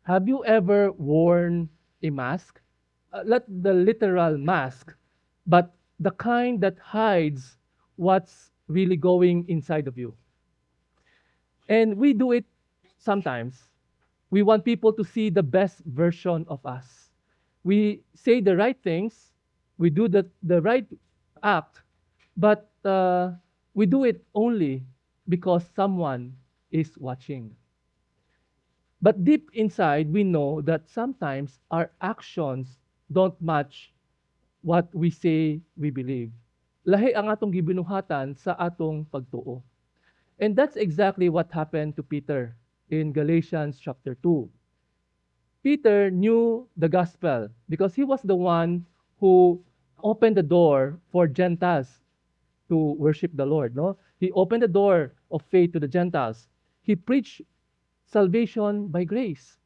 Have you ever worn a mask? Not the literal mask, but the kind that hides what's really going inside of you. And we do it sometimes. We want people to see the best version of us. We say the right things, we do the right act, but we do it only because someone is watching. But deep inside, we know that sometimes our actions don't match what we say we believe. Lahi ang atong gibinuhatan sa atong pagtuo. And that's exactly what happened to Peter in Galatians chapter 2. Peter knew the gospel because he was the one who opened the door for Gentiles to worship the Lord. No, he opened the door of faith to the Gentiles. He preached salvation by grace.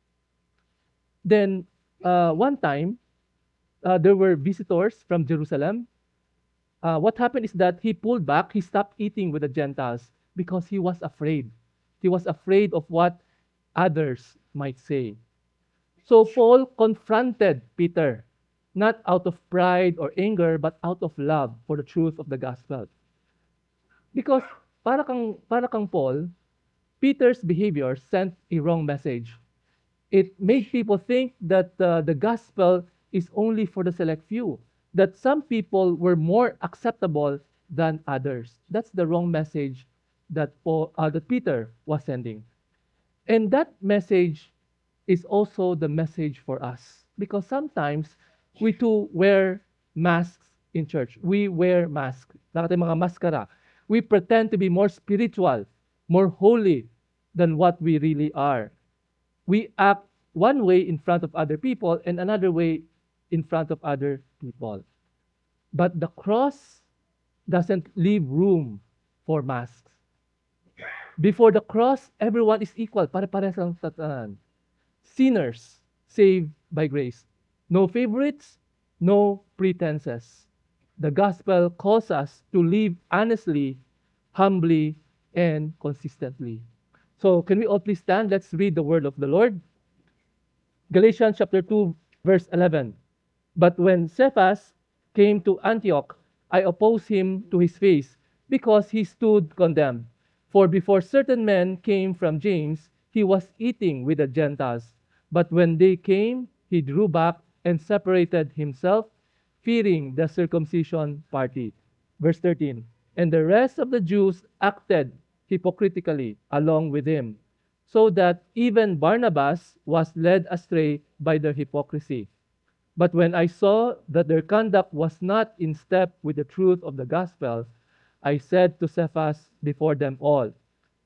Then one time, there were visitors from Jerusalem. What happened is that he pulled back. He stopped eating with the Gentiles because he was afraid. He was afraid of what others might say. So Paul confronted Peter, not out of pride or anger, but out of love for the truth of the gospel. Because para kang Paul, Peter's behavior sent a wrong message. It made people think that the gospel is only for the select few, that some people were more acceptable than others. That's the wrong message that Peter was sending. And that message is also the message for us because sometimes we too wear masks in church. We wear masks. Nakatay mga maskara. We pretend to be more spiritual, more holy than what we really are. We act one way in front of other people and another way in front of other people. But the cross doesn't leave room for masks. Before the cross, everyone is equal. Pare-pares lang tatanan. Sinners saved by grace. No favorites, no pretenses. The gospel calls us to live honestly, humbly, and consistently. So, can we all please stand? Let's read the word of the Lord. Galatians chapter 2, verse 11. But when Cephas came to Antioch, I opposed him to his face, because he stood condemned. For before certain men came from James, he was eating with the Gentiles. But when they came, he drew back and separated himself, fearing the circumcision party. Verse 13. And the rest of the Jews acted hypocritically along with him, so that even Barnabas was led astray by their hypocrisy. But when I saw that their conduct was not in step with the truth of the gospel, I said to Cephas before them all,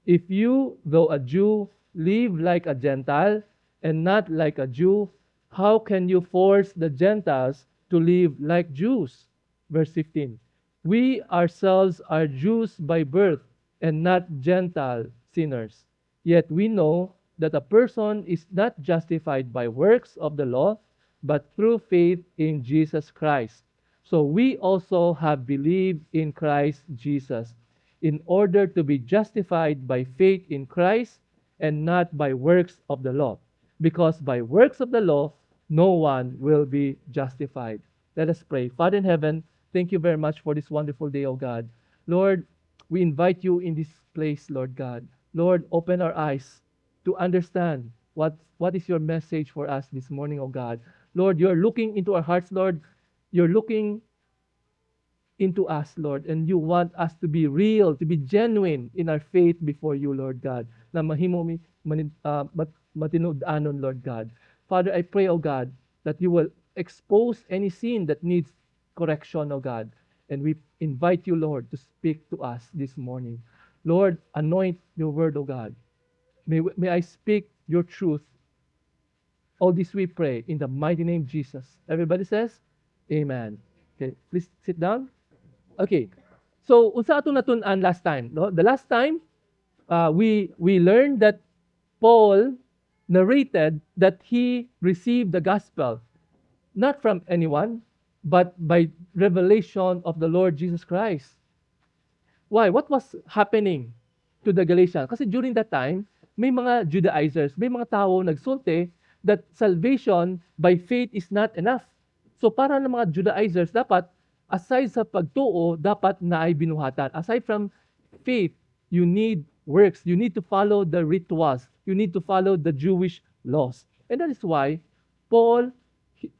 if you, though a Jew, live like a Gentile and not like a Jew, how can you force the Gentiles to live like Jews? Verse 15. We ourselves are Jews by birth and not Gentile sinners. Yet we know that a person is not justified by works of the law, but through faith in Jesus Christ. So we also have believed in Christ Jesus, in order to be justified by faith in Christ and not by works of the law. Because by works of the law, no one will be justified. Let us pray. Father in heaven, thank you very much for this wonderful day, O God. Lord, we invite you in this place, Lord God. Lord, open our eyes to understand what is your message for us this morning, O God. Lord, you're looking into our hearts, Lord. You're looking into us, Lord, and you want us to be real, to be genuine in our faith before you, Lord God, na mahimo mi matinud-anon, Lord God. Father, I pray, O God, that you will expose any sin that needs correction, O God, and we invite you, Lord, to speak to us this morning. Lord, anoint your word, O God. May I speak your truth. All this we pray in the mighty name of Jesus. Everybody says, Amen. Okay, please sit down. Okay. So unsa ato natun-an last time, no? The last time we learned that Paul narrated that he received the gospel not from anyone but by revelation of the Lord Jesus Christ. Why? What was happening to the Galatians? Kasi during that time, may mga Judaizers, may mga tao nagsulti that salvation by faith is not enough. So para ng mga Judaizers, dapat aside sa pagtuo, dapat na ay binuhatan. Aside from faith, you need works. You need to follow the rituals. You need to follow the Jewish laws. And that is why Paul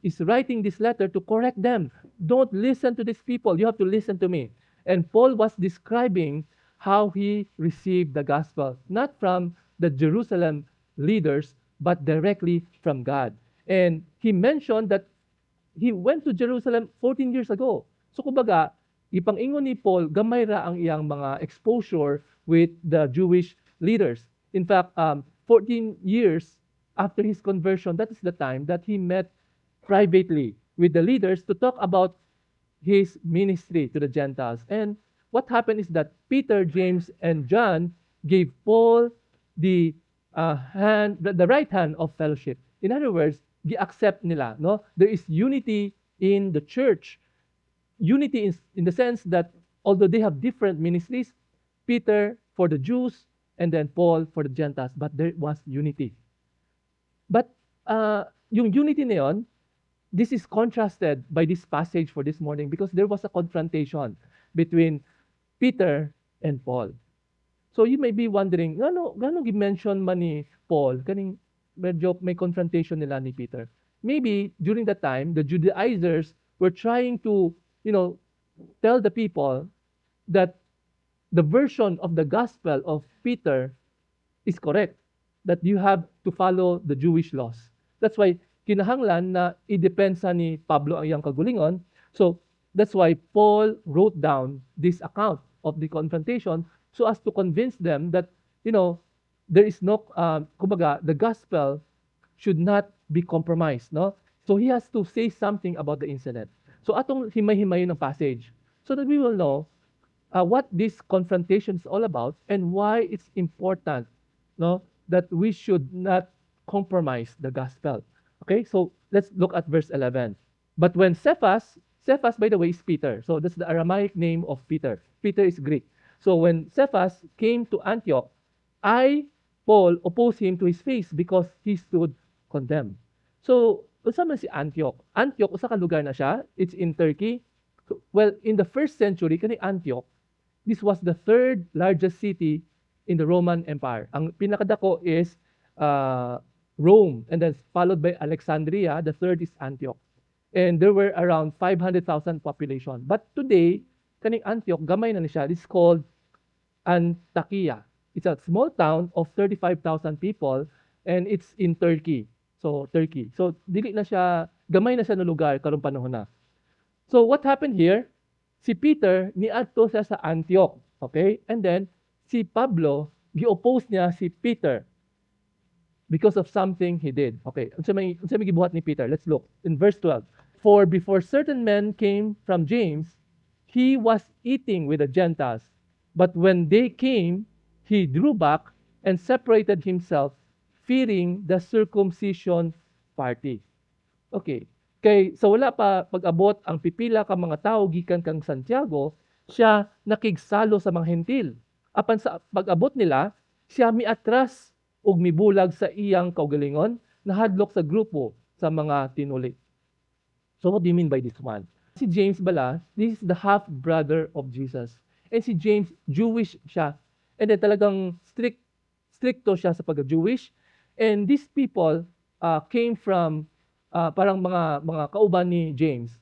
is writing this letter to correct them. Don't listen to these people. You have to listen to me. And Paul was describing how he received the gospel, not from the Jerusalem leaders, but directly from God. And he mentioned that he went to Jerusalem 14 years ago. So kumbaga, ipang-ingon ni Paul, gamay ra ang iyang mga exposure with the Jewish leaders. In fact, 14 years after his conversion, that is the time that he met privately with the leaders to talk about his ministry to the Gentiles. And what happened is that Peter, James, and John gave Paul the the right hand of fellowship. In other words, gi-accept nila, no? There is unity in the church. Unity in the sense that although they have different ministries, Peter for the Jews and then Paul for the Gentiles, but there was unity. But yung unity na yun, this is contrasted by this passage for this morning because there was a confrontation between Peter and Paul. So you may be wondering, gano gi-mention man ni Paul, kaning medyo may confrontation nila ni Peter. Maybe during that time, the Judaizers were trying to, tell the people that the version of the gospel of Peter is correct, that you have to follow the Jewish laws. That's why kinahanglan na idepensa ni Pablo ang iyang kagalingon. So that's why Paul wrote down this account of the confrontation so as to convince them that, there is no, kumbaga, the gospel should not be compromised, no? So he has to say something about the incident. So atong himay-himayin ng passage so that we will know what this confrontation is all about and why it's important, no, that we should not compromise the gospel. Okay, so let's look at verse 11. But when Cephas, by the way, is Peter. So that's the Aramaic name of Peter. Peter is Greek. So when Cephas came to Antioch, Paul, opposed him to his face because he stood condemned. So, unsa man si Antioch? Antioch, usa ka lugar na siya. It's in Turkey. So, well, in the first century, kani Antioch, this was the third largest city in the Roman Empire. Ang pinakadako is Rome, and then followed by Alexandria. The third is Antioch. And there were around 500,000 population. But today, kaning Antioch, gamay na ni siya. It's called Antakya. It's a small town of 35,000 people, and it's in Turkey. So, Turkey. So, dili na siya, gamay na siya na lugar karong panahon na. So, what happened here? Si Peter, niadto siya sa Antioch. Okay? And then, si Pablo, gi-oppose niya si Peter because of something he did. Okay, unsa may gibuhat ni Peter? Let's look in verse 12. For before certain men came from James, he was eating with the Gentiles. But when they came, he drew back and separated himself, fearing the circumcision party. Okay. So wala pa pag-abot ang pipila ka mga tao gikan kang Santiago, siya nakigsalo sa mga hentil. Apan sa pag-abot nila, siya miatras ug mibulag sa iyang kaugalingon, nahadlok sa grupo sa mga tinuli. So what do you mean by this one? Si James bala, this is the half-brother of Jesus. And si James, Jewish siya. And then talagang stricto siya sa pag-Jewish. And these people came from parang mga kauban ni James.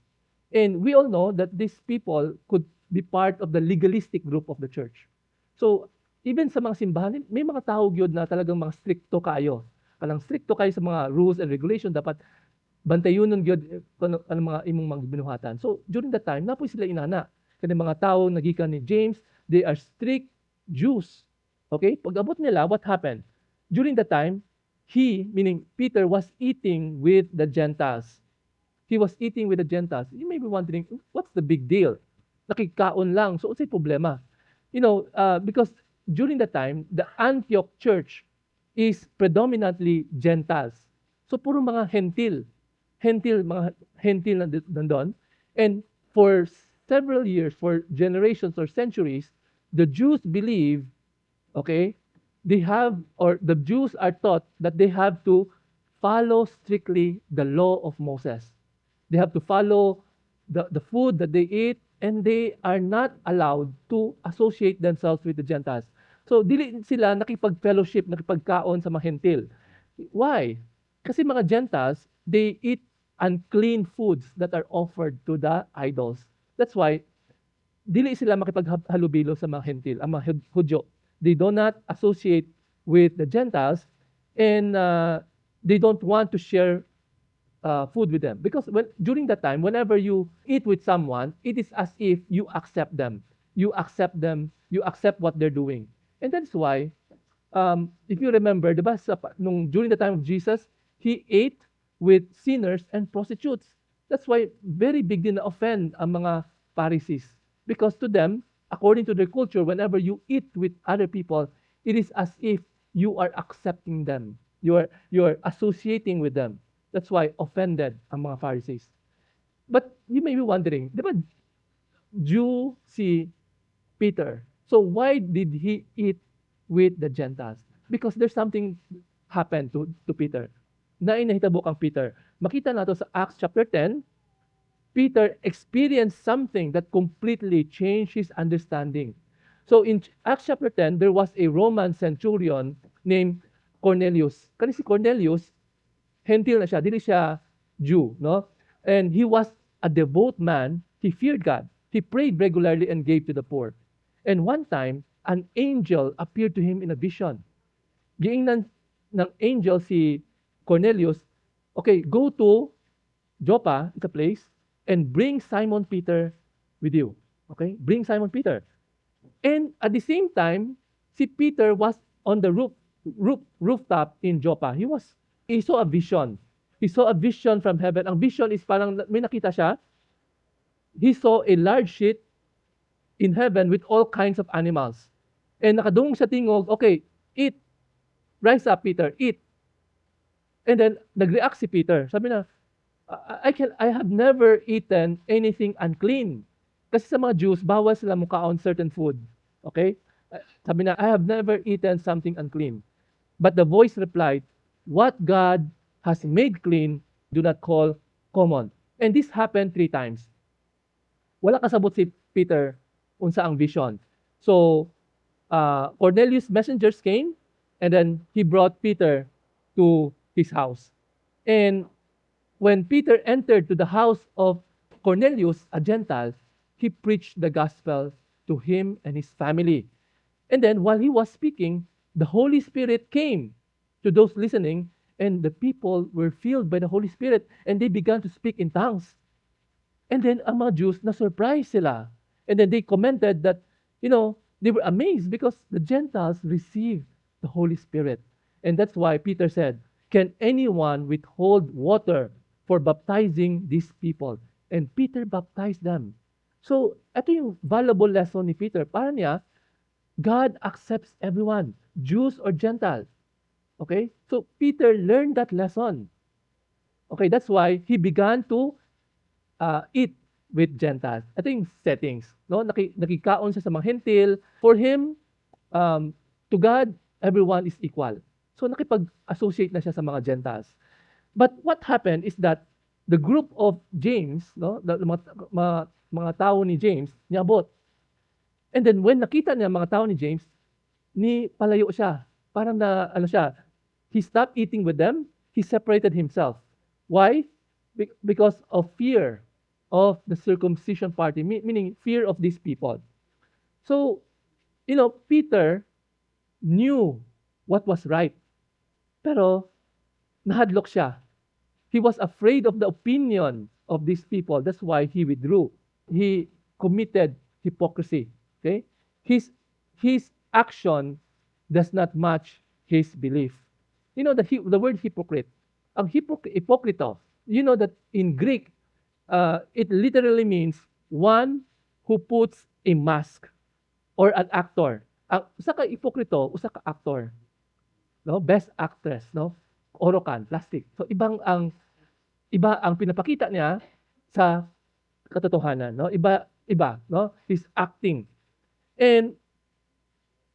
And we all know that these people could be part of the legalistic group of the church. So, even sa mga simbahan, may mga tao gyud na talagang mga stricto kayo. Kanang stricto kayo sa mga rules and regulation, dapat bantayonon gyud ano mga imong mga binuhatan. So, during that time, napoy sila inana. Kani mga tao nagikan ni James, they are strict Jews. Okay? Pag-abot nila, what happened? During that time, he, meaning Peter, was eating with the Gentiles. He was eating with the Gentiles. You may be wondering, what's the big deal? Nakikaon lang. So, unsay problema? Because during that time, the Antioch church is predominantly Gentiles. So, puro mga hentil. Mga hentil na nandun. And for several years, for generations or centuries, the Jews believe, okay, the Jews are taught that they have to follow strictly the law of Moses. They have to follow the food that they eat, and they are not allowed to associate themselves with the Gentiles. So, dili sila nakipag-fellowship, nakipagkaon sa mga hentil. Why? Kasi mga Gentiles, they eat unclean foods that are offered to the idols. That's why dili sila makipaghalubilo sa mga hentil, ang mga Hudyo. They do not associate with the Gentiles, and they don't want to share food with them, because during that time, whenever you eat with someone, it is as if you accept them, you accept what they're doing. And that's why, if you remember, diba, during the time of Jesus, he ate with sinners and prostitutes. That's why very big din na offend ang mga Pharisees, because to them, according to their culture, whenever you eat with other people, it is as if you are accepting them, you are associating with them. That's why offended ang mga Pharisees. But you may be wondering, di ba Jew si Peter? So why did he eat with the Gentiles? Because there's something happened to Peter. Nahitabo kang Peter. Makita nato sa Acts chapter 10, Peter experienced something that completely changed his understanding. So in Acts chapter 10, there was a Roman centurion named Cornelius. Kasi si Cornelius, hentil na siya, dili siya Jew, no? And he was a devout man. He feared God. He prayed regularly and gave to the poor. And one time, an angel appeared to him in a vision. Giingnan ng angel si Cornelius, okay, go to Joppa, it's a place, and bring Simon Peter with you. Okay? Bring Simon Peter. And at the same time, si Peter was on the rooftop in Joppa. He saw a vision. He saw a vision from heaven. Ang vision is parang may nakita siya. He saw a large sheet in heaven with all kinds of animals. And nakadungog sa tingog, okay, eat. Rise up, Peter, eat. And then nag-react si Peter. Sabi na, I have never eaten anything unclean. Kasi sa mga Jews, bawal sila mukaon certain food. Okay? Sabi na, I have never eaten something unclean. But the voice replied, what God has made clean, do not call common. And this happened 3 times. Wala kasabot si Peter unsa ang vision. So, Cornelius' messengers came, and then he brought Peter to his house. And when Peter entered to the house of Cornelius, a Gentile, he preached the gospel to him and his family. And then while he was speaking, the Holy Spirit came to those listening, and the people were filled by the Holy Spirit, and they began to speak in tongues. And then ang mga Jews, na-surprise sila. And then they commented that, they were amazed because the Gentiles received the Holy Spirit. And that's why Peter said, can anyone withhold water for baptizing these people? And Peter baptized them. So, ito yung valuable lesson ni Peter. Para niya, God accepts everyone, Jews or Gentiles. Okay? So, Peter learned that lesson. Okay, that's why he began to eat with Gentiles. Ito yung settings. No? Nakikaon siya sa mga hentil. For him, to God, everyone is equal. So nakipag-associate na siya sa mga Gentiles. But what happened is that the group of James, no, mga tao ni James, niabot. And then when nakita niya mga tao ni James, ni palayo siya. Parang he stopped eating with them, he separated himself. Why? Because of fear of the circumcision party, meaning fear of these people. So, Peter knew what was right. Pero, nahadlok siya. He was afraid of the opinion of these people. That's why he withdrew. He committed hypocrisy. Okay? His action does not match his belief. The word hypocrite. Ang hypocrito, that in Greek, it literally means one who puts a mask or an actor. Usa ka hipokrito, usa ka actor. No? Best actress, no? Orokan, plastic. So iba ang pinapakita niya sa katotohanan, no? Iba, no? He's acting. And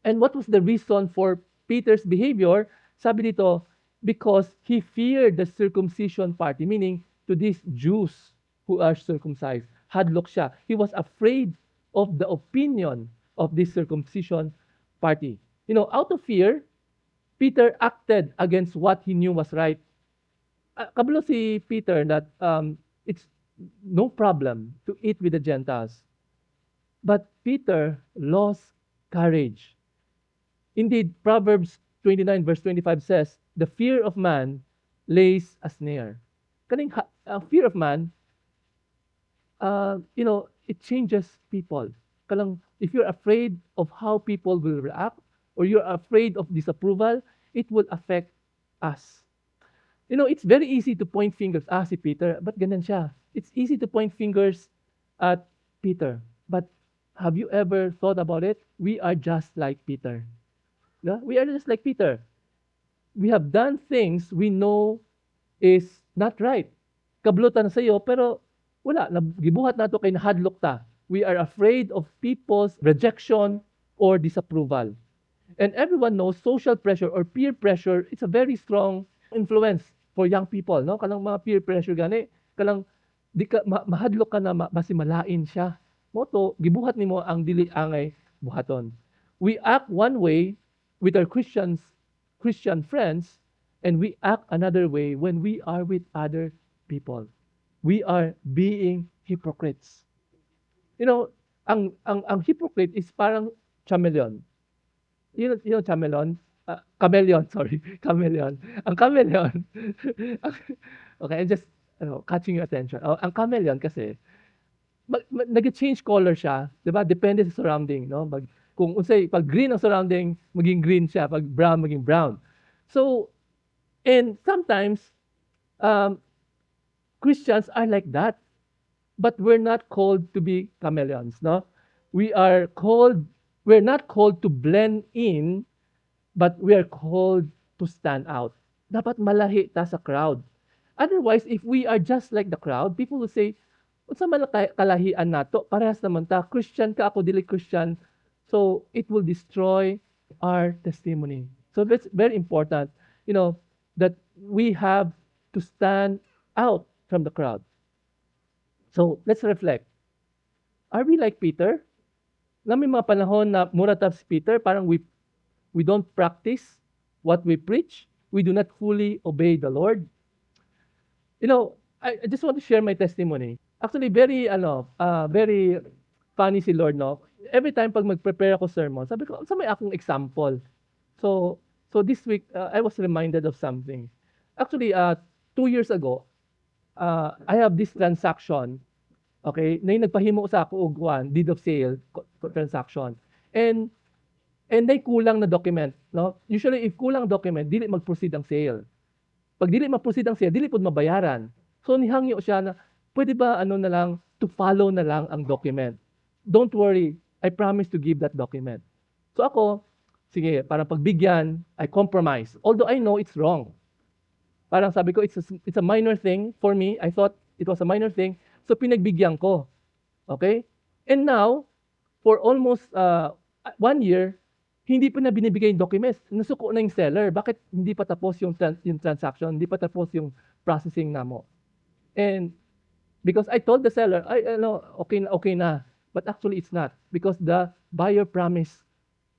what was the reason for Peter's behavior? Sabi dito, because he feared the circumcision party, meaning to these Jews who are circumcised. Hadlock siya. He was afraid of the opinion of this circumcision party. Out of fear, Peter acted against what he knew was right. Kabalo si Peter that it's no problem to eat with the Gentiles. But Peter lost courage. Indeed, Proverbs 29 verse 25 says, the fear of man lays a snare. Kaning fear of man, it changes people. Kalang, if you're afraid of how people will react, or you're afraid of disapproval, it will affect us. It's very easy to point fingers. Si Peter, but ganun siya? It's easy to point fingers at Peter. But have you ever thought about it? We are just like Peter. Yeah? We are just like Peter. We have done things we know is not right. Kablutan sa iyo, pero wala. Gibuhat nato kay nahadlok ta. We are afraid of people's rejection or disapproval. And everyone knows social pressure or peer pressure, it's a very strong influence for young people. No? Kanang mga peer pressure gani, kanang di ka, mahadlok ka na masimalain siya. Moto, gibuhat nimo ang dili angay buhaton. We act one way with our Christian friends, and we act another way when we are with other people. We are being hypocrites. Ang hypocrite is parang chameleon. Chameleon? Chameleon, sorry. Chameleon. Ang chameleon, okay, I'm just catching your attention. Ang chameleon kasi, nag-change color siya, 'di ba? Depende sa surrounding, no? Kung unsay pag green ang surrounding, maging green siya, pag brown maging brown. So, and sometimes um, Christians are like that, but we're not called to be chameleons, no? We're not called to blend in, but we are called to stand out. Dapat malahi ta sa crowd. Otherwise, if we are just like the crowd, people will say, unsa man kalahian nato? Parehas naman ta. Christian ka, ako dili Christian. So, it will destroy our testimony. So, that's very important, that we have to stand out from the crowd. So, let's reflect. Are we like Peter? Na may mga panahon na mura si Peter, parang we don't practice what we preach. We do not fully obey the Lord. I just want to share my testimony. Actually, very funny si Lord, no? Every time pag mag-prepare ako sermon, sabi ko, sa may akong example. So this week, I was reminded of something. Actually, 2 years ago, I have this transaction, okay, na yung nagpahimo sa ako og deed of sale transaction. And may kulang na document, no? Usually, if kulang document, dili mag-proceed ang sale. Pag dili mag-proceed ang sale, dili pud mabayaran. So nihangyo siya na, pwede ba na lang, to follow na lang ang document. Don't worry, I promise to give that document. So ako, sige, para pagbigyan, I compromise. Although I know it's wrong. Parang sabi ko, it's a minor thing for me. I thought it was a minor thing. So pinagbigyan ko. Okay? And now, for almost 1 year, hindi pa na binibigay yung documents. Nasuko na yung seller. Bakit hindi pa tapos yung transaction? Hindi pa tapos yung processing namo? And because I told the seller, okay na. But actually, it's not. Because the buyer promised.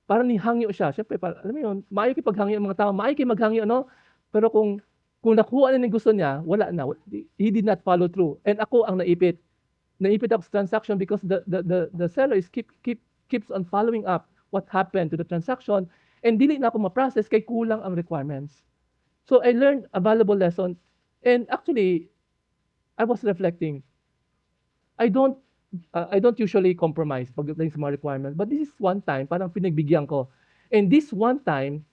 Parang nihangyo siya. Siyempre, alam mo yun, maayo kayo paghangyo ang mga tao. Maayo kayo maghangyo, no? Pero kung nakuha na yung gusto niya, wala na. He did not follow through. And ako ang naipit. Naipit ako sa transaction because the seller keeps on following up what happened to the transaction, and dili na ako ma-process kay kulang ang requirements. So I learned a valuable lesson, and actually, I was reflecting. I don't usually compromise pagdating sa mga requirements, but this is one time, parang pinagbigyan ko. And this one time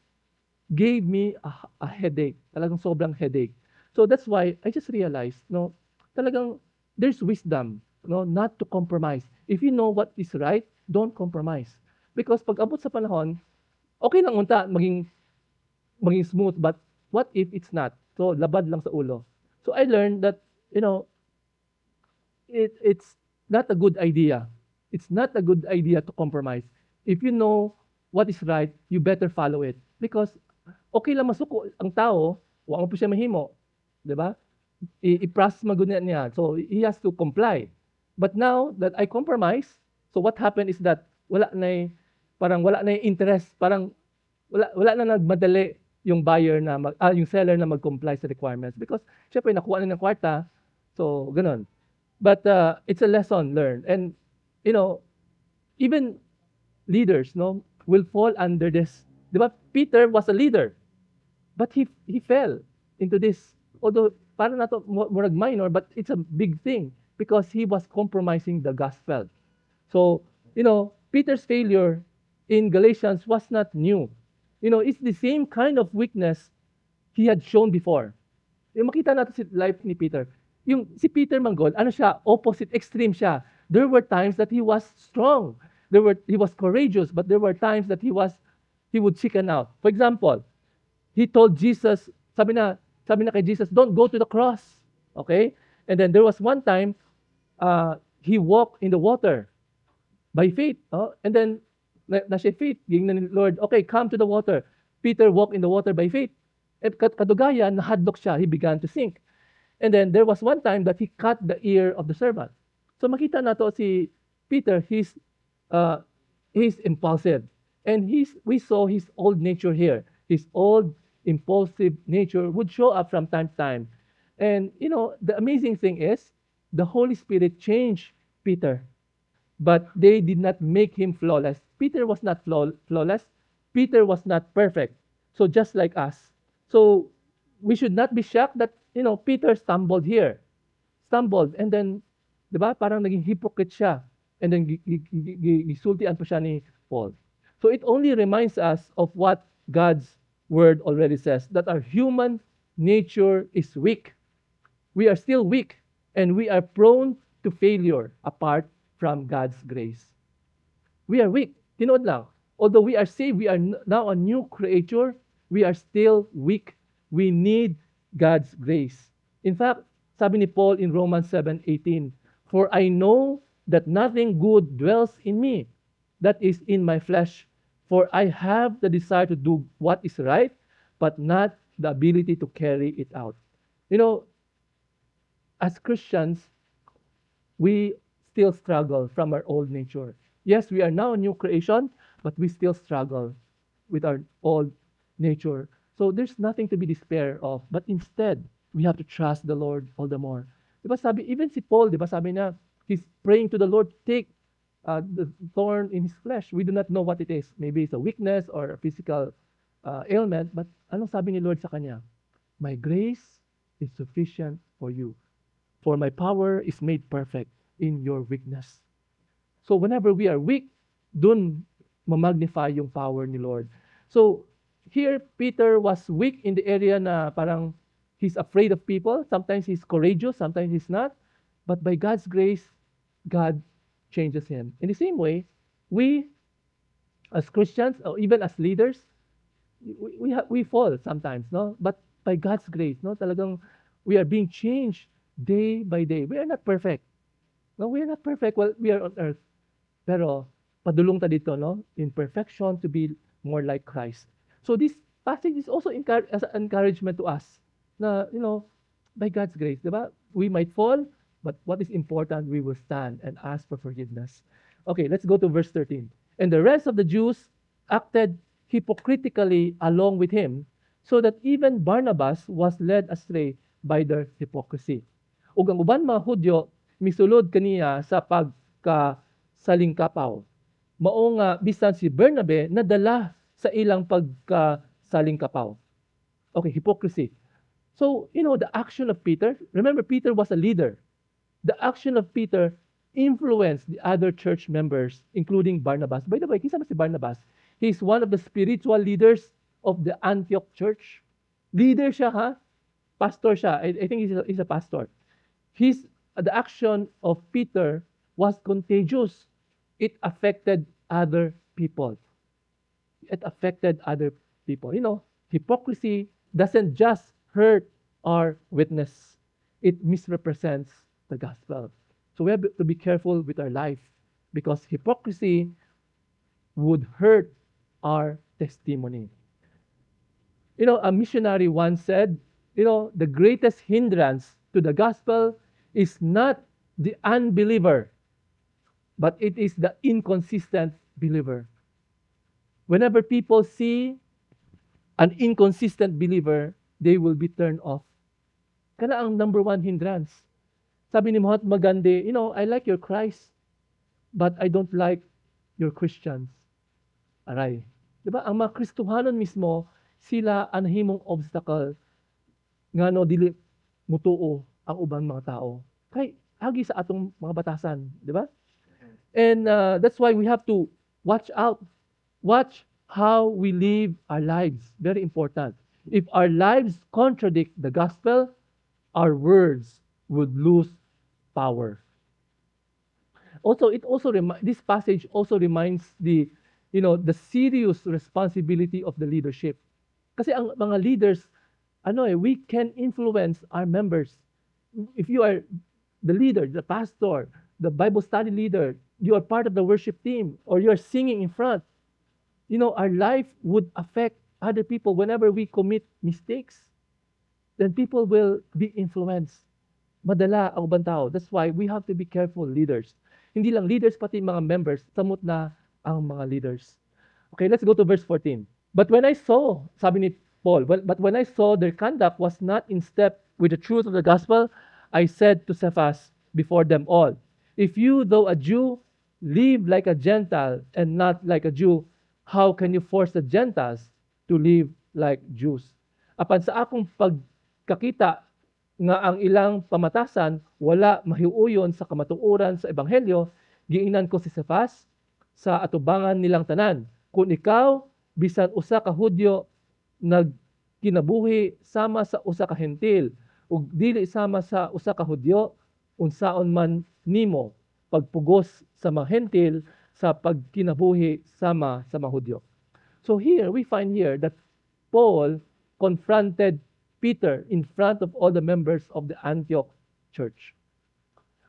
gave me a headache, talagang sobrang headache. So that's why I just realized, no, talagang there's wisdom, no, not to compromise. If you know what is right, don't compromise. Because pag abot sa panahon, okay lang unta maging smooth, but what if it's not? So labad lang sa ulo. So I learned that, it's not a good idea. It's not a good idea to compromise. If you know what is right, you better follow it. Because okay lang masuko ang tao, Wa mo pa siya mahimo, 'di ba? I-process magud niya. So he has to comply. But now that I compromise, so what happened is that parang wala na interest, parang wala na nagmadali yung buyer na yung seller na mag-comply sa requirements because syempre nakuha na ng kwarta. So gano'n. But it's a lesson learned. And you know, even leaders, no, will fall under this. 'Di ba? Peter was a leader, but he fell into this. Although parang nato murag minor, but it's a big thing because he was compromising the gospel. So, Peter's failure in Galatians was not new. It's the same kind of weakness he had shown before. Yung makita natin si life ni Peter. Yung si Peter Manggol, ano siya, opposite extreme siya. There were times that he was strong. He was courageous, but there were times that he would chicken out. For example, he told Jesus, sabi na kay Jesus, don't go to the cross. Okay? And then there was one time, he walked in the water by faith. Oh? And then, na siya faith, gingnan ni Lord, okay, come to the water. Peter walked in the water by faith. At kadugayan, nahadlok siya, he began to sink. And then there was one time that he cut the ear of the servant. So makita na to si Peter, uh, he's impulsive. And we saw his old nature here. His old impulsive nature would show up from time to time. And the amazing thing is the Holy Spirit changed Peter, but they did not make him flawless. Peter was not flawless. Peter was not perfect. So just like us. So we should not be shocked that Peter stumbled here. Stumbled and then 'di ba parang naging hypocrite siya. And then gisultian pa siya ni Paul. So it only reminds us of what God's word already says, that our human nature is weak. We are still weak and we are prone to failure apart from God's grace. We are weak. Tinood lang. Although we are saved, we are now a new creature, we are still weak. We need God's grace. In fact, sabi ni Paul in Romans 7:18, for I know that nothing good dwells in me, that is in my flesh. For I have the desire to do what is right, but not the ability to carry it out. You know, as Christians, we still struggle from our old nature. Yes, we are now a new creation, but we still struggle with our old nature. So there's nothing to be despair of, but instead, we have to trust the Lord all the more. Diba sabi, even si Paul, diba sabi na, he's praying to the Lord, take the thorn in his flesh. We do not know what it is. Maybe it's a weakness or a physical ailment, but anong sabi ni Lord sa kanya? My grace is sufficient for you. For my power is made perfect in your weakness. So whenever we are weak, dun mamagnify yung power ni Lord. So here, Peter was weak in the area na parang he's afraid of people. Sometimes he's courageous, sometimes he's not. But by God's grace, God changes him. In the same way, we as Christians or even as leaders, we fall sometimes, no? But by God's grace, no, talagang we are being changed day by day. We are not perfect. No, we are not perfect. Well, we are on earth. Pero padulong ta dito, no? In perfection to be more like Christ. So this passage is also as an encouragement to us na, by God's grace, di ba? We might fall, but what is important, we will stand and ask for forgiveness. Okay, let's go to verse 13. And the rest of the Jews acted hypocritically along with him, so that even Barnabas was led astray by their hypocrisy. Ug ang uban mga Hudyo misulod kaniya sa pagkasalingkapaw. Mao nga bisan si Bernabe nadala sa ilang pagkasalingkapaw. Okay, hypocrisy. So, the action of Peter, remember Peter was a leader. The action of Peter influenced the other church members, including Barnabas. By the way, kinsa man si Barnabas? He's one of the spiritual leaders of the Antioch church. Leader siya, ha? Pastor siya. I think he's a pastor. The action of Peter was contagious. It affected other people. It affected other people. Hypocrisy doesn't just hurt our witness, it misrepresents the gospel. So we have to be careful with our life because hypocrisy would hurt our testimony. A missionary once said, The greatest hindrance to the gospel is not the unbeliever, but it is the inconsistent believer. Whenever people see an inconsistent believer, they will be turned off. Kana ang number one hindrance. Sabi ni Mahatma Gandhi, I like your Christ, but I don't like your Christians. Aray. Di ba? Ang mga Kristohanon mismo, sila ang himong obstacle nga no dili mutuo ang ubang mga tao. Kay agi sa atong mga batasan, di ba? And that's why we have to watch out. Watch how we live our lives. Very important. If our lives contradict the gospel, our words would lose power. Also, this passage also reminds the serious responsibility of the leadership. Kasi ang mga leaders, we can influence our members. If you are the leader, the pastor, the Bible study leader, you are part of the worship team, or you are singing in front, our life would affect other people whenever we commit mistakes. Then people will be influenced. Madala ang ubang tao. That's why we have to be careful, leaders. Hindi lang leaders, pati mga members, samot na ang mga leaders. Okay, let's go to verse 14. But when I saw, sabi ni Paul, but when I saw their conduct was not in step with the truth of the gospel, I said to Cephas before them all, if you, though a Jew, live like a Gentile and not like a Jew, how can you force the Gentiles to live like Jews? Apan sa akong pagkakita nga ang ilang pamatasan wala mahiuyon sa kamatuoran sa ebanghelyo, giingnan ko si Cephas sa atubangan nilang tanan. Kung ikaw bisan usa ka Hudyo nagkinabuhi sama sa usa ka hentil ug dili sama sa usa ka Hudyo, unsaon man nimo pagpugos sa mga hentil sa pagkinabuhi sama sa mga Hudyo. So here we find here that Paul confronted Peter in front of all the members of the Antioch church.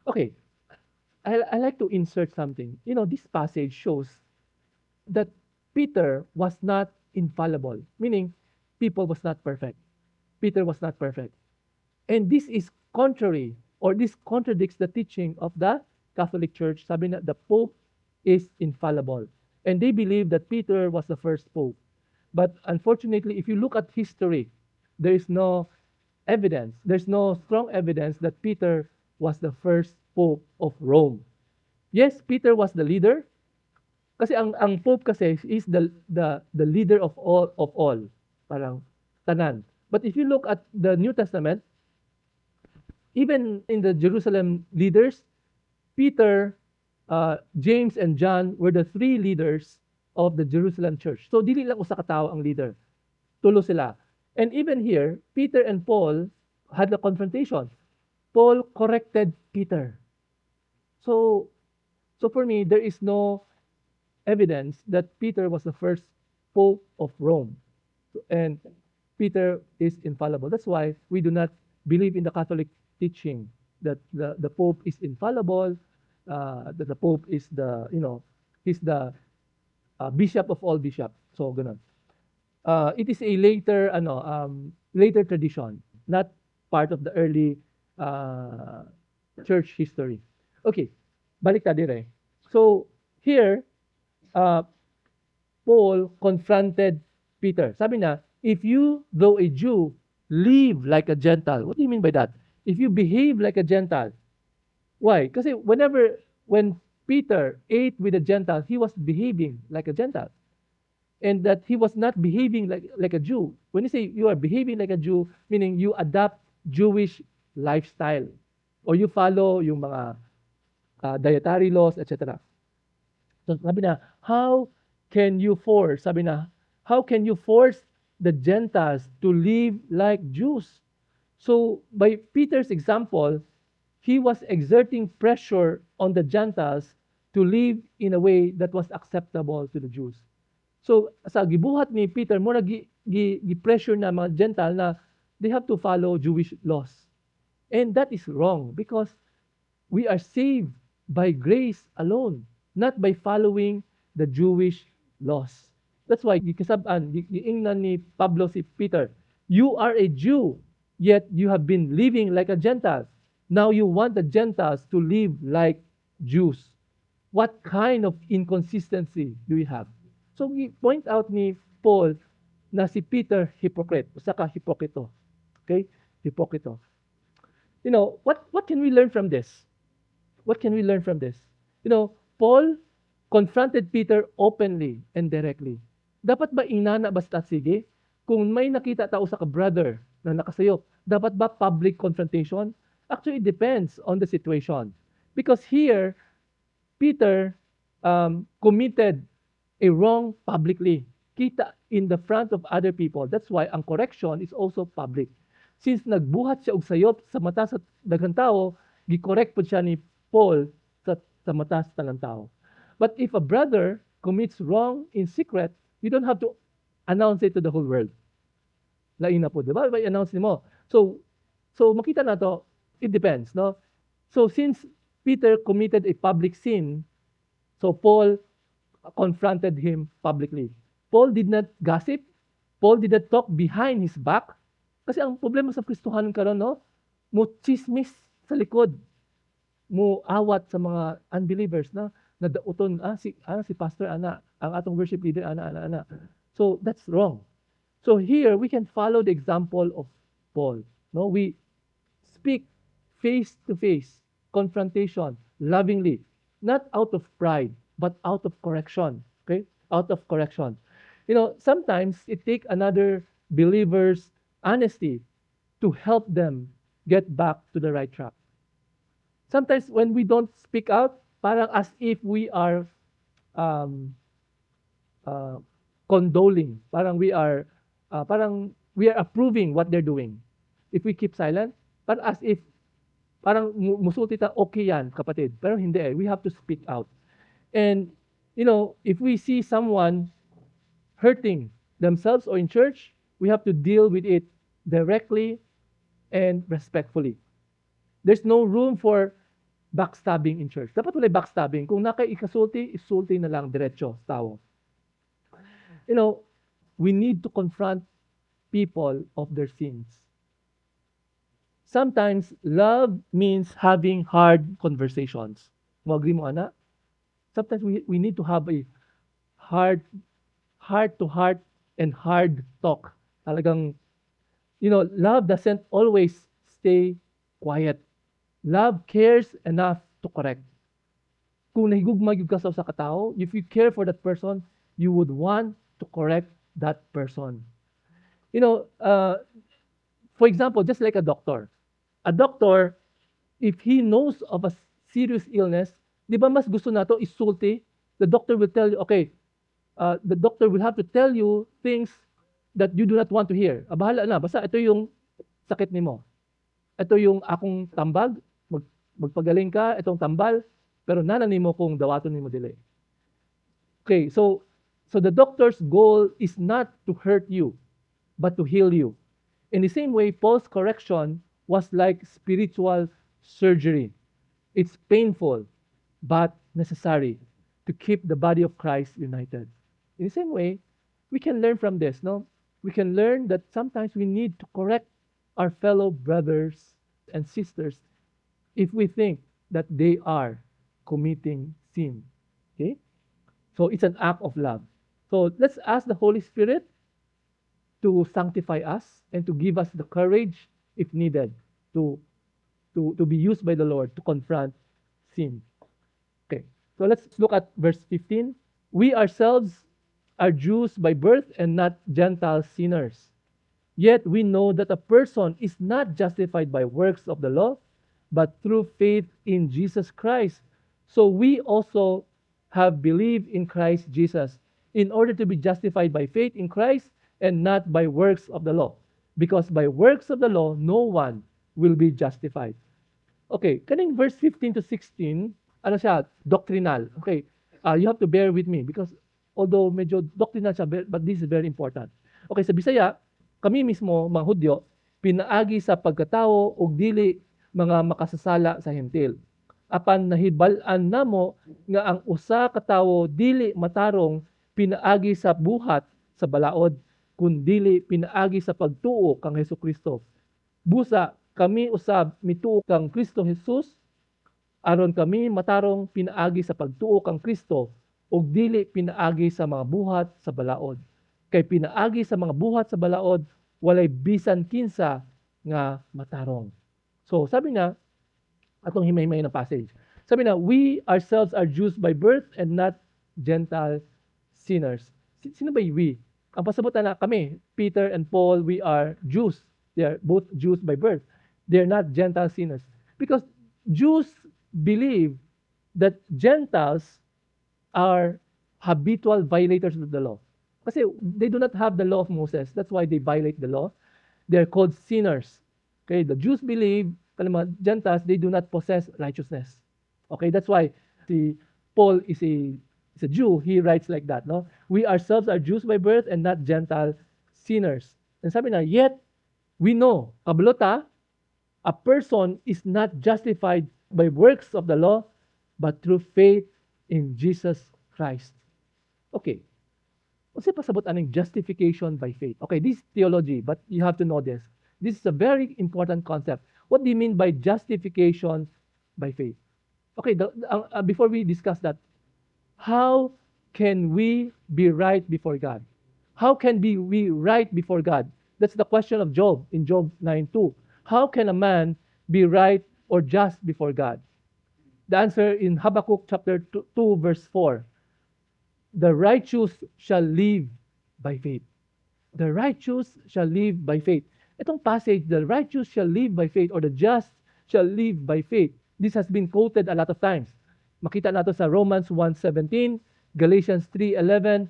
Okay, I like to insert something. This passage shows that Peter was not infallible, meaning people was not perfect. Peter was not perfect. And this is contrary, or this contradicts the teaching of the Catholic Church. Sabi na the Pope is infallible. And they believe that Peter was the first Pope. But unfortunately, if you look at history, there is no evidence. There's no strong evidence that Peter was the first Pope of Rome. Yes, Peter was the leader. Kasi ang Pope kasi is the leader of all. Parang tanan. But if you look at the New Testament, even in the Jerusalem leaders, Peter, James, and John were the three leaders of the Jerusalem church. So dili lang usa ka tawo ang leader. Tulo sila. And even here, Peter and Paul had a confrontation. Paul corrected Peter. So for me, there is no evidence that Peter was the first Pope of Rome. And Peter is infallible. That's why we do not believe in the Catholic teaching that the Pope is infallible, that the Pope is he's the bishop of all bishops. So ganun. It is a later tradition, not part of the early church history. Okay, balik tayo dire. So here, Paul confronted Peter. Sabi na, if you, though a Jew, live like a Gentile. What do you mean by that? If you behave like a Gentile. Why? Kasi when Peter ate with a Gentile, he was behaving like a Gentile. And that he was not behaving like a Jew. When you say you are behaving like a Jew, meaning you adopt Jewish lifestyle. Or you follow yung mga dietary laws, etc. So sabi na, how can you force the Gentiles to live like Jews? So by Peter's example, he was exerting pressure on the Gentiles to live in a way that was acceptable to the Jews. So sa gibuhat ni Peter, mo gi-pressure na mga Gentile na they have to follow Jewish laws. And that is wrong because we are saved by grace alone, not by following the Jewish laws. That's why giingnan ni Pablo si Peter, you are a Jew yet you have been living like a Gentile. Now you want the Gentiles to live like Jews. What kind of inconsistency do you have? So we point out ni Paul na si Peter hypocrite, usa ka hipokrito. Okay? Hipokrito. What can we learn from this? What can we learn from this? Paul confronted Peter openly and directly. Dapat ba inana basta sige? Kung may nakita tao sa ka-brother na nakasayop, dapat ba public confrontation? Actually, it depends on the situation. Because here, Peter committed a wrong publicly. Kita in the front of other people. That's why ang correction is also public. Since nagbuhat siya og sayop sa mata sa daghang tao, gi-correct po siya ni Paul sa mata sa tanang tao. But if a brother commits wrong in secret, you don't have to announce it to the whole world. Lain na po, di ba? I-announce mo. So makita na to, it depends, no? So since Peter committed a public sin, so Paul confronted him publicly. Paul did not gossip. Paul did not talk behind his back. Kasi ang problema sa Kristohanon karon, no? Mo chismis sa likod. Mo awat sa mga unbelievers na nadauton si pastor ana, ang atong worship leader ana. So that's wrong. So here we can follow the example of Paul. No, we speak face to face, confrontation, lovingly, not out of pride, but out of correction. Okay? Out of correction. Sometimes it takes another believer's honesty to help them get back to the right track. Sometimes when we don't speak out, parang as if we are um, condoling, parang we are approving what they're doing. If we keep silent, parang as if parang musulti ta, okay yan, kapatid. Pero hindi eh. We have to speak out. And, if we see someone hurting themselves or in church, we have to deal with it directly and respectfully. There's no room for backstabbing in church. Dapat wala backstabbing. Kung ikasulti, isulti na lang diretso sa tao. We need to confront people of their sins. Sometimes love means having hard conversations. Mo agree mo, ana? Sometimes we need to have a heart to heart and hard talk. Talagang, love doesn't always stay quiet. Love cares enough to correct. Kung nahigugma yung ka sa katao, if you care for that person, you would want to correct that person. For example, just like a doctor. A doctor, if he knows of a serious illness, di ba mas gusto nato isulti? The doctor will tell you, okay, the doctor will have to tell you things that you do not want to hear. Bahala na, basta ito yung sakit nimo. Ito yung akong tambag, magpagaling ka, itong tambal, pero nananin mo kung dawaton nimo dili. Okay, so the doctor's goal is not to hurt you, but to heal you. In the same way, Paul's correction was like spiritual surgery. It's painful, but necessary to keep the body of Christ united. In the same way, we can learn from this, no? We can learn that sometimes we need to correct our fellow brothers and sisters if we think that they are committing sin. Okay? So it's an act of love. So let's ask the Holy Spirit to sanctify us and to give us the courage, if needed, to be used by the Lord to confront sin. Okay, so let's look at verse 15. We ourselves are Jews by birth and not Gentile sinners. Yet we know that a person is not justified by works of the law, but through faith in Jesus Christ. So we also have believed in Christ Jesus in order to be justified by faith in Christ and not by works of the law. Because by works of the law, no one will be justified. Okay, kaning verse 15 to 16, ano siya? Doctrinal. Okay, you have to bear with me because although medyo doctrinal siya, but this is very important. Okay, sa Bisaya, kami mismo, mga Hudyo, pinaagi sa pagkatao og dili mga makasasala sa hentil. Apan nahibal-an namo nga ang usa ka tawo dili matarong pinaagi sa buhat sa balaod, kun dili pinaagi sa pagtuo kang Hesukristo. Busa, kami usab mituo kang Kristo Jesus, aron kami matarong pinaagi sa pagtuo kang Kristo, ug dili pinaagi sa mga buhat sa balaod. Kay pinaagi sa mga buhat sa balaod, walay bisan kinsa nga matarong. So sabi na, atong himay-himay ng passage. Sabi na, we ourselves are Jews by birth and not Gentile sinners. Sino ba yung we? Ang pasabutan na kami, Peter and Paul, we are Jews. They are both Jews by birth. They are not Gentile sinners. Because Jews believe that Gentiles are habitual violators of the law. Kasi they do not have the law of Moses. That's why they violate the law. They're called sinners. Okay, the Jews believe, mga Gentiles, they do not possess righteousness. Okay, that's why si Paul is a Jew. He writes like that, no? We ourselves are Jews by birth and not Gentile sinners. And sabi na, yet we know, kablota, a person is not justified by works of the law, but through faith in Jesus Christ. Okay, kasi pasabot aning justification by faith. Okay, this is theology, but you have to know this. This is a very important concept. What do you mean by justification by faith? Okay, before we discuss that, how can we be right before God? How can we right before God? That's the question of Job in Job 9:2. How can a man be right or just before God? The answer in Habakkuk chapter 2 verse 4. The righteous shall live by faith. The righteous shall live by faith. Itong passage, the righteous shall live by faith or the just shall live by faith. This has been quoted a lot of times. Makita nato sa Romans 1:17, Galatians 3:11,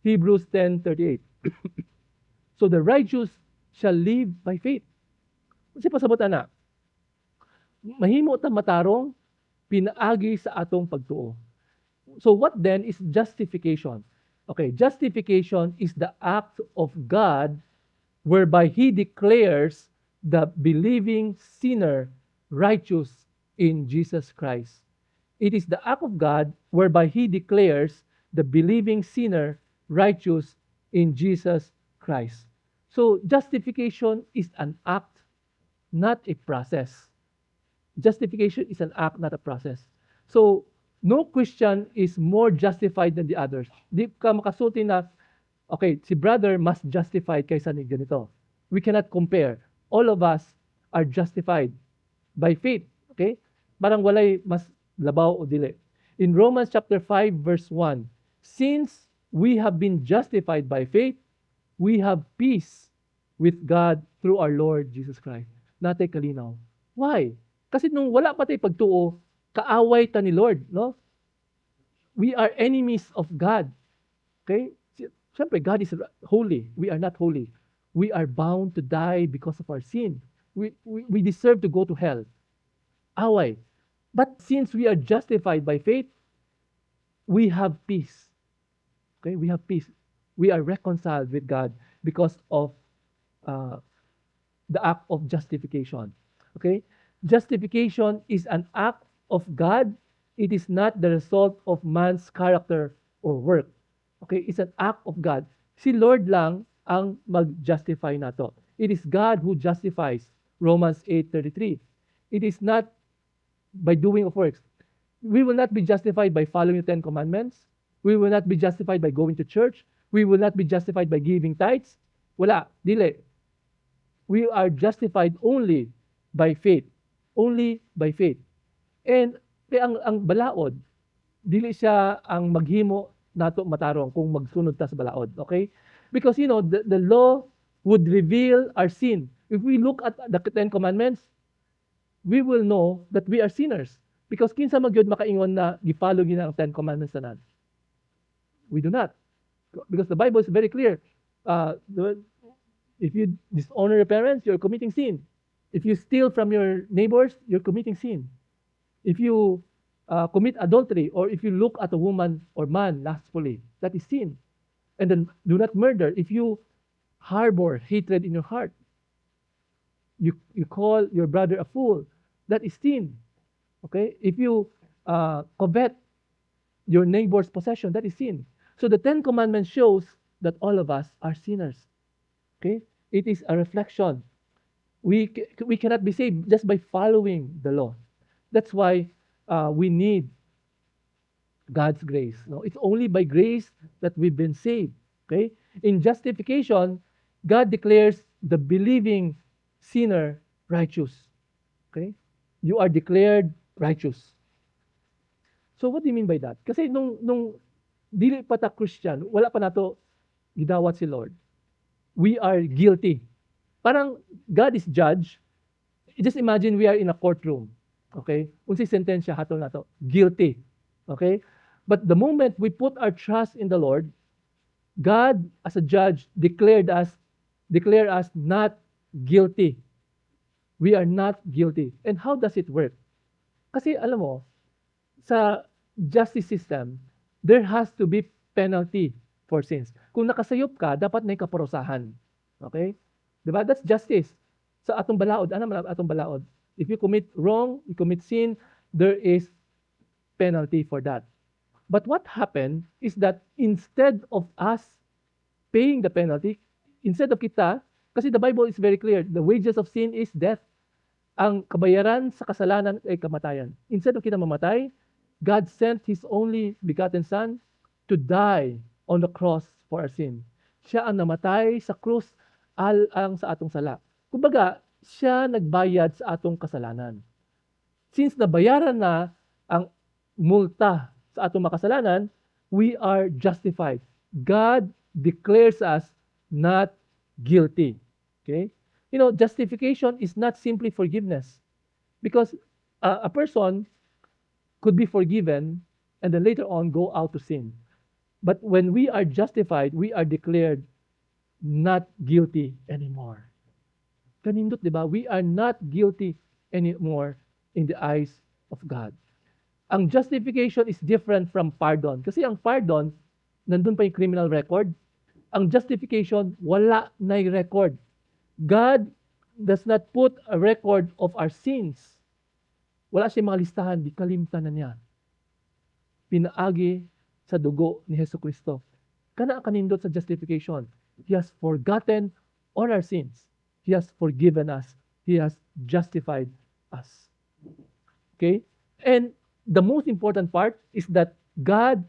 Hebrews 10:38. So the righteous shall live by faith. Kasi pasabot na, mahimo ta matarong pinaagi sa atong pagtuo. So what then is justification? Okay, justification is the act of God whereby he declares the believing sinner righteous in Jesus Christ. It is the act of God whereby he declares the believing sinner righteous in Jesus Christ. So justification is an act, not a process. Justification is an act, not a process. So no Christian is more justified than the others. Di ka makasulti na, okay, si brother mas justified kaysa ni ganito. We cannot compare. All of us are justified by faith. Okay? Parang walay mas labaw o dili. In Romans chapter 5 verse 1, since we have been justified by faith, we have peace with God through our Lord Jesus Christ. Natay kalinaw. Why? Kasi nung wala pa tayo pagtuo, kaaway ta ni Lord, no? We are enemies of God. Okay? Siyempre, God is holy. We are not holy. We are bound to die because of our sin. We deserve to go to hell. Away. But since we are justified by faith, we have peace. Okay? We have peace. We are reconciled with God because of uh, the act of justification. Okay? Justification is an act of God. It is not the result of man's character or work. Okay? It's an act of God. Si Lord lang ang mag-justify nato. It is God who justifies. Romans 8:33. It is not by doing of works. We will not be justified by following the Ten Commandments. We will not be justified by going to church. We will not be justified by giving tithes. Wala, dili. We are justified only by faith. Only by faith. And ang balaod, dili siya ang maghimo nato matarong kung magsunod ta sa balaod. Okay? Because the law would reveal our sin. If we look at the Ten Commandments, we will know that we are sinners. Because kinsa magyud makaingon na gifollow gina ang Ten Commandments tanan. We do not. Because the Bible is very clear. If you dishonor your parents, you're committing sin. If you steal from your neighbors, you're committing sin. If you commit adultery, or if you look at a woman or man lustfully, that is sin. And then do not murder. If you harbor hatred in your heart, you call your brother a fool, that is sin. Okay? If you covet your neighbor's possession, that is sin. So the Ten Commandments shows that all of us are sinners. Okay? It is a reflection We cannot be saved just by following the law. That's why we need God's grace. No, it's only by grace that we've been saved. Okay? In justification, God declares the believing sinner righteous. Okay? You are declared righteous. So what do you mean by that? Kasi nung dili pa ta Christian, wala pa nato gidawat si Lord. We are guilty. Parang God is judge. Just imagine we are in a courtroom. Okay? Unsay sentensya hatol nato? Guilty. Okay? But the moment we put our trust in the Lord, God as a judge declare us not guilty. We are not guilty. And how does it work? Kasi alam mo, sa justice system, there has to be penalty for sins. Kung nakasayop ka, dapat may kaparusahan. Okay? Diba? That's justice. Sa atong balaod, ano man atong balaod? If you commit wrong, you commit sin, there is penalty for that. But what happened is that instead of us paying the penalty, instead of kita, kasi the Bible is very clear, the wages of sin is death. Ang kabayaran sa kasalanan ay kamatayan. Instead of kita mamatay, God sent His only begotten Son to die on the cross for our sin. Siya ang namatay sa krus ang sa atong sala. Kumbaga, siya nagbayad sa atong kasalanan. Since nabayaran na ang multa sa atong makasalanan, we are justified. God declares us not guilty. Okay? You know, justification is not simply forgiveness, because a person could be forgiven and then later on go out to sin. But when we are justified, we are declared not guilty anymore. Kanindot, di ba? We are not guilty anymore in the eyes of God. Ang justification is different from pardon. Kasi ang pardon, nandun pa yung criminal record. Ang justification, wala na yung record. God does not put a record of our sins. Wala siyang mga listahan, di kalimtan na niya. Pinaagi sa dugo ni Hesus Kristo. Kana ang kanindot sa justification. He has forgotten all our sins. He has forgiven us. He has justified us. Okay? And the most important part is that God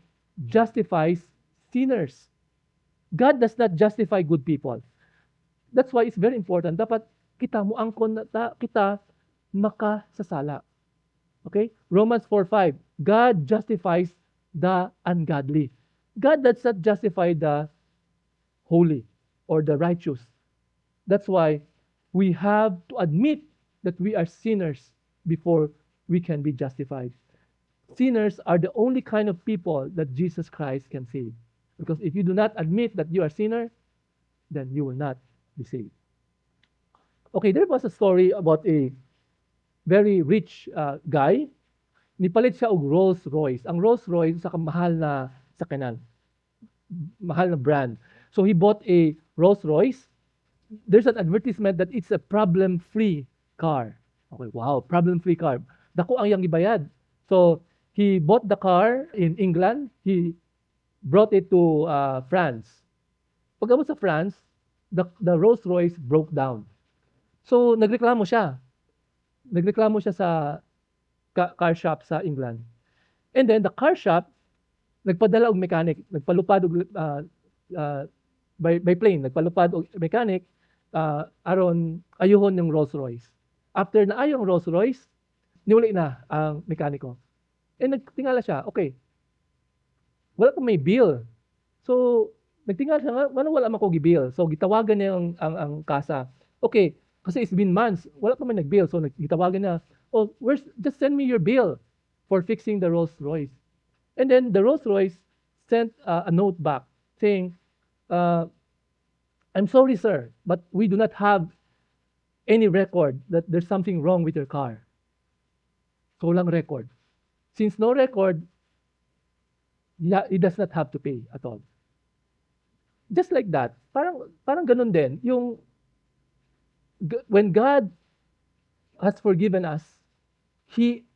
justifies sinners. God does not justify good people. That's why it's very important. Dapat kita mo angkon na kita makasasala. Okay? Romans 4:5. God justifies the ungodly. God does not justify the holy or the righteous. That's why we have to admit that we are sinners before we can be justified. Sinners are the only kind of people that Jesus Christ can save. Because if you do not admit that you are a sinner, then you will not be saved. Okay, there was a story about a very rich guy. Nipalit siya og Rolls Royce. Ang Rolls Royce sa mahal na sakyanan. Mahal na brand. So he bought a Rolls Royce. There's an advertisement that it's a problem-free car. Okay, wow, problem-free car. Dako ang yang gibayad. So he bought the car in England. He brought it to France. Pagkabot sa France, the Rolls Royce broke down. So nagreklamo siya. Nagreklamo siya sa car shop sa England. And then the car shop nagpadala og mechanic, nagpalupad og by plane, nagpalupad og mechanic aron ayuhon yung Rolls Royce. After na ayong Rolls Royce, niuli na ang mekaniko. And nagtingala siya, okay, wala pa may bill. So, nagtingala siya, wala man ko gi-bill. So, gitawagan niya ang kasa. Okay, kasi it's been months, wala pa may nag-bill. So, gitawagan niya, oh, just send me your bill for fixing the Rolls Royce. And then the Rolls Royce sent a note back saying, I'm sorry, sir, but we do not have any record that there's something wrong with your car. So lang record. Since no record, he does not have to pay at all. Just like that, parang ganun din, yung when God has forgiven us, He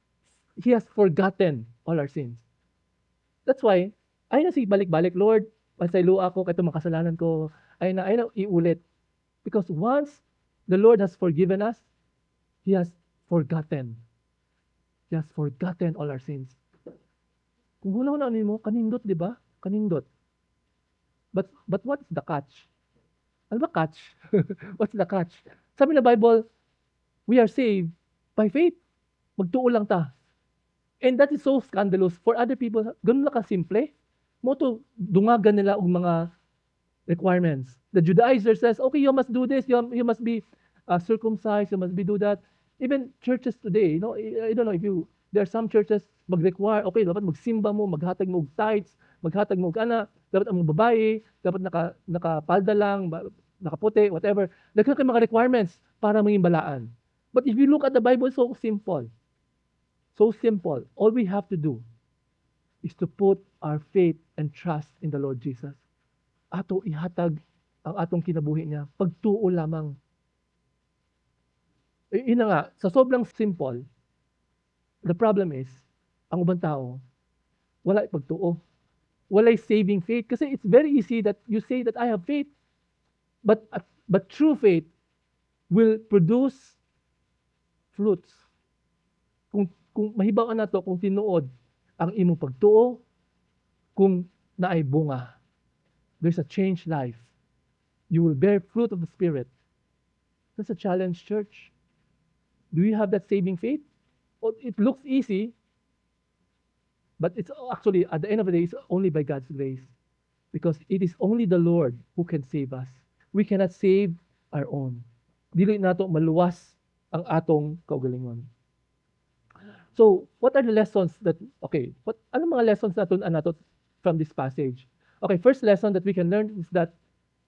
has forgotten all our sins. That's why, ay na si balik-balik, Lord, pasaylo ako, kaya makasalanan ko, ay na iulit. Because once the Lord has forgiven us, He has forgotten. He has forgotten all our sins. Kung huna-huna mo, kanindot, di ba? Kanindot. But what's the catch? Ano ba catch? What's the catch? Sabi ng Bible, we are saved by faith. Magtuo lang ta. And that is so scandalous for other people. Ganun lang ka-simple. Mo to dungagan nila og mga requirements. The Judaizer says, okay, you must do this, you must be circumcised, you must be do that. Even churches today, I don't know if you, there are some churches mag-require, okay, dapat magsimba mo, maghatag mo og tithes, maghatag mo og ana, dapat ang babae, dapat nakapalda lang, nakaputi, whatever. Daghan kay mga requirements para maging balaan. But if you look at the Bible, so simple. So simple. All we have to do is to put our faith and trust in the Lord Jesus. Ato ihatag ang atong kinabuhi niya. Pagtuo lamang. Ina nga, sa sobrang simple, the problem is, ang ubang tao, wala pagtuo. Wala saving faith. Kasi it's very easy that you say that I have faith. But true faith will produce fruits. Kung mahibaw na to, kung tinuod ang imong pagtuo, kung naay bunga, there's a changed life. You will bear fruit of the Spirit. That's a challenge, church. Do you have that saving faith? Well, it looks easy, but it's actually, at the end of the day, it's only by God's grace. Because it is only the Lord who can save us. We cannot save our own. Dili nato maluwas ang atong kaugalingon. So, what are the lessons that, ano mga lessons nato from this passage? Okay, first lesson that we can learn is that,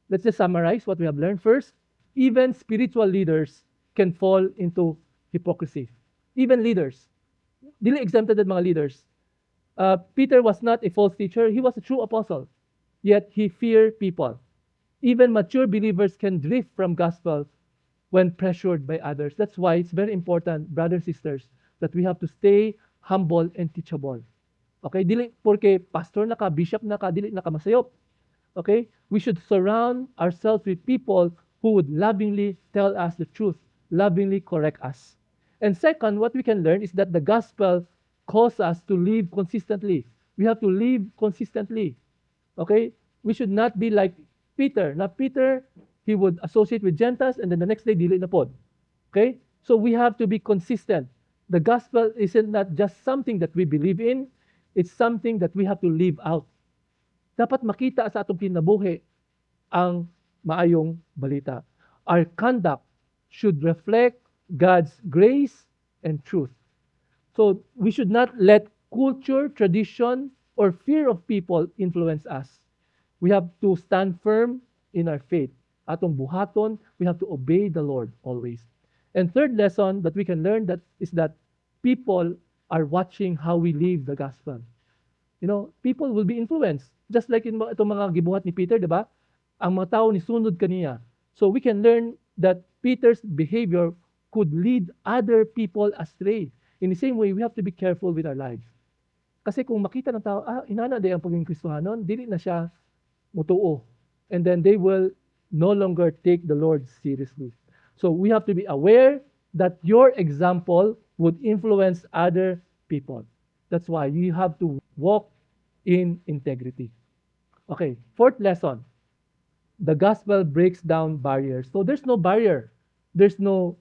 let's just summarize what we have learned. First, even spiritual leaders can fall into hypocrisy. Even leaders. Dili exempted ang mga leaders. Peter was not a false teacher. He was a true apostle. Yet he feared people. Even mature believers can drift from gospel when pressured by others. That's why it's very important, brothers and sisters, that we have to stay humble and teachable. Okay? Dili porque pastor na ka, bishop na ka, dili na ka masayop. Okay? We should surround ourselves with people who would lovingly tell us the truth, lovingly correct us. And second, what we can learn is that the gospel calls us to live consistently. We have to live consistently. Okay? We should not be like Peter. Now, Peter, he would associate with Gentiles and then the next day, dili na pod. Okay? So we have to be consistent. The gospel isn't not just something that we believe in, it's something that we have to live out. Dapat makita sa atong kinabuhi ang maayong balita. Our conduct should reflect God's grace and truth. So we should not let culture, tradition, or fear of people influence us. We have to stand firm in our faith. Atong buhaton, we have to obey the Lord always. And third lesson that we can learn is that people are watching how we live the gospel. People will be influenced. Just like in itong mga gibuhat ni Peter, di ba? Ang mga tao ni sunod kaniya. So we can learn that Peter's behavior could lead other people astray. In the same way, we have to be careful with our lives. Kasi kung makita ng tao, inana day ang pagiging Kristohanon, dili na siya mutuo. And then they will no longer take the Lord seriously. So we have to be aware that your example would influence other people. That's why you have to walk in integrity. Okay, fourth lesson. The gospel breaks down barriers. So there's no barrier. There's no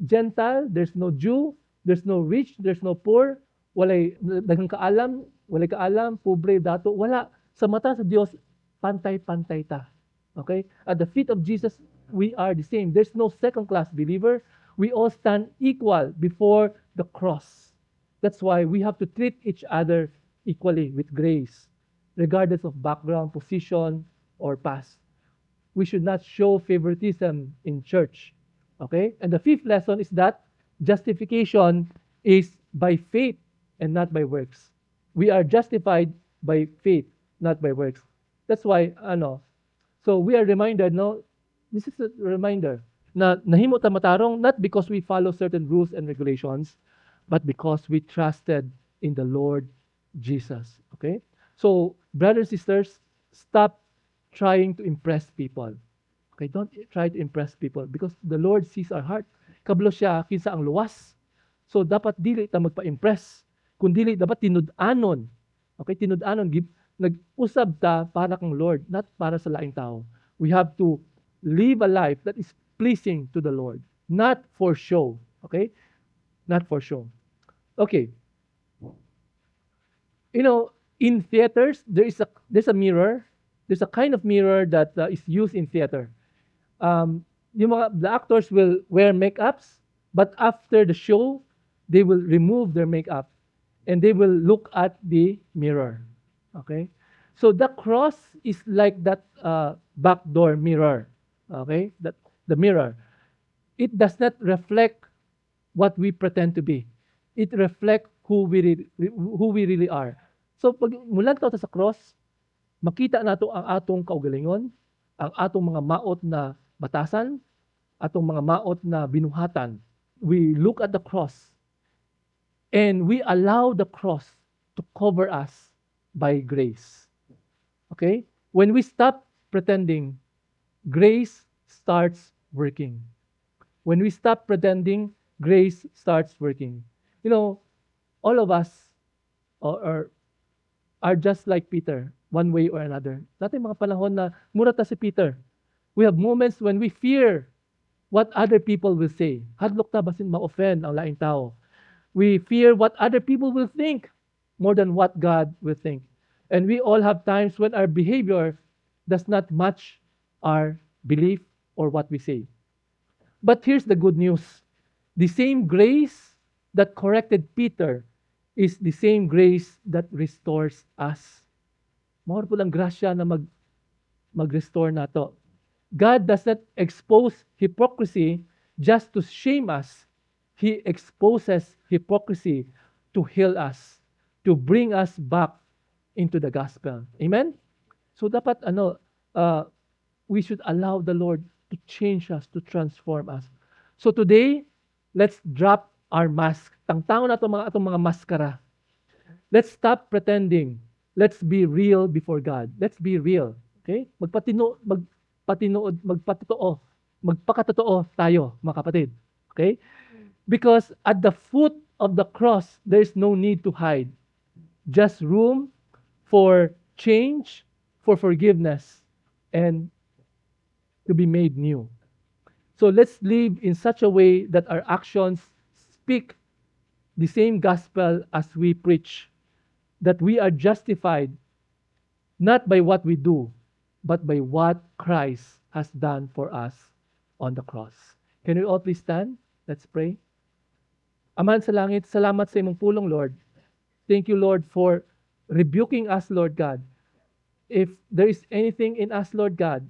Gentile, there's no Jew, there's no rich, there's no poor, walay daghang kaalam, walay kaalam, pobre, dato, wala. Sa mata sa Diyos, pantay-pantay ta. Okay? At the feet of Jesus, we are the same. There's no second-class believer. We all stand equal before the cross. That's why we have to treat each other equally with grace, regardless of background, position, or past. We should not show favoritism in church. Okay? And the fifth lesson is that justification is by faith and not by works. We are justified by faith, not by works. That's why, so we are reminded, this is a reminder, na nahimo ta matarong not because we follow certain rules and regulations, but because we trusted in the Lord Jesus. Okay? So, brothers and sisters, stop trying to impress people. Okay, don't try to impress people because the Lord sees our heart. Kablo siya kinsa ang luwas. So dapat dili ta magpa-impress, kundi dapat tinud-anon. Okay, tinud-anon nag-usab ta para kang Lord, not para sa laing tao. We have to live a life that is pleasing to the Lord, not for show. Okay? Not for show. Okay. You know, in theaters, there's a mirror. There's a kind of mirror that is used in theater. The actors will wear makeups, but after the show, they will remove their makeup and they will look at the mirror. Okay, so the cross is like that backdoor mirror. Okay, that the mirror. It does not reflect what we pretend to be. It reflects who we really are. So pag mulan ta sa cross, makita nato ang atong kaugalingon, ang atong mga maot na batasan, atong mga maot na binuhatan. We look at the cross and we allow the cross to cover us by grace. Okay? When we stop pretending, grace starts working. When we stop pretending, grace starts working. You know, all of us are, are just like Peter, one way or another. Dati mga panahon na mura ta si Peter. We have moments when we fear what other people will say. Hadlok ta basin ma-offend ang laing tao. We fear what other people will think more than what God will think. And we all have times when our behavior does not match our belief or what we say. But here's the good news. The same grace that corrected Peter is the same grace that restores us. More po lang grasya na mag-restore nato. God does not expose hypocrisy just to shame us. He exposes hypocrisy to heal us, to bring us back into the gospel. Amen? So dapat we should allow the Lord to change us, to transform us. So today, let's drop our mask. Tangtangon na atong mga maskara. Let's stop pretending. Let's be real before God. Let's be real. Okay? Magpakatotoo tayo, mga kapatid. Okay? Because at the foot of the cross, there is no need to hide. Just room for change, for forgiveness, and to be made new. So let's live in such a way that our actions speak the same gospel as we preach, that we are justified not by what we do, but by what Christ has done for us on the cross. Can we all please stand? Let's pray. Aman sa langit, salamat sa imong pulong, Lord. Thank you, Lord, for rebuking us, Lord God. If there is anything in us, Lord God,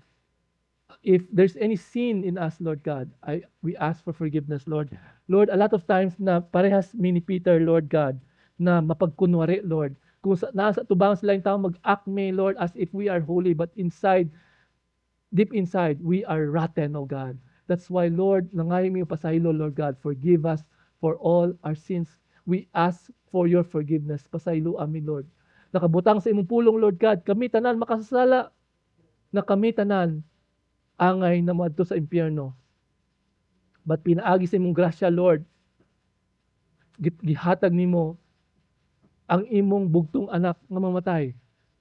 if there's any sin in us, Lord God, we ask for forgiveness, Lord. Lord, a lot of times na parehas mini Peter, Lord God, na mapagkunwari, Lord. Kung nasa tubang sila yung tao, mag-acme, Lord, as if we are holy, but inside, deep inside, we are rotten, oh God. That's why, Lord, nangayon mo yung pasahilo, Lord God, forgive us for all our sins. We ask for your forgiveness. Pasahilo amin, Lord. Nakabutang sa imong pulong, Lord God, kami tanan makasasala, na kami tanan angay na moadto sa impyerno. But pinaagi sa imong grasya, Lord, gihatag nimo ang imong bugtong anak nga mamatay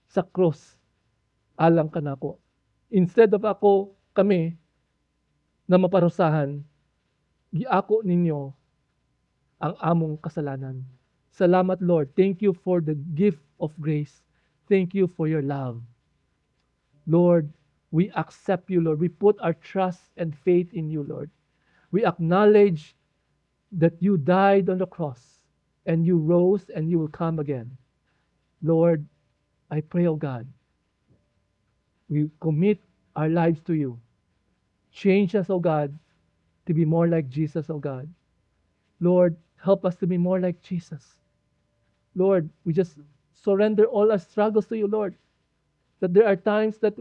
sa cross alang kanako. Instead of kami na maparusahan, giako ninyo ang among kasalanan. Salamat, Lord. Thank you for the gift of grace. Thank you for your love. Lord, we accept you, Lord. We put our trust and faith in you, Lord. We acknowledge that you died on the cross and you rose and you will come again. Lord, I pray, oh God, we commit our lives to you. Change us, oh God, to be more like Jesus, oh God. Lord, help us to be more like Jesus. Lord, we just surrender all our struggles to you, Lord. That there are times that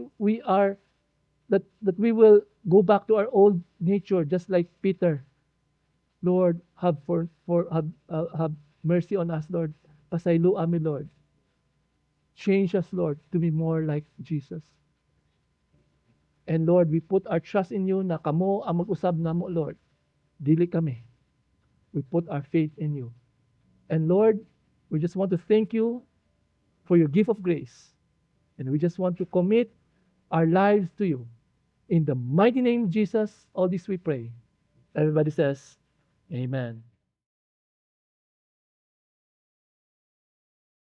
that we will go back to our old nature, just like Peter. Lord, have mercy on us, Lord. Pasaylo amin, Lord. Change us, Lord, to be more like Jesus. And Lord, we put our trust in you na kamo ang mag-usab namo, Lord. Dili kami. We put our faith in you. And Lord, we just want to thank you for your gift of grace. And we just want to commit our lives to you. In the mighty name of Jesus, all this we pray. Everybody says, Amen.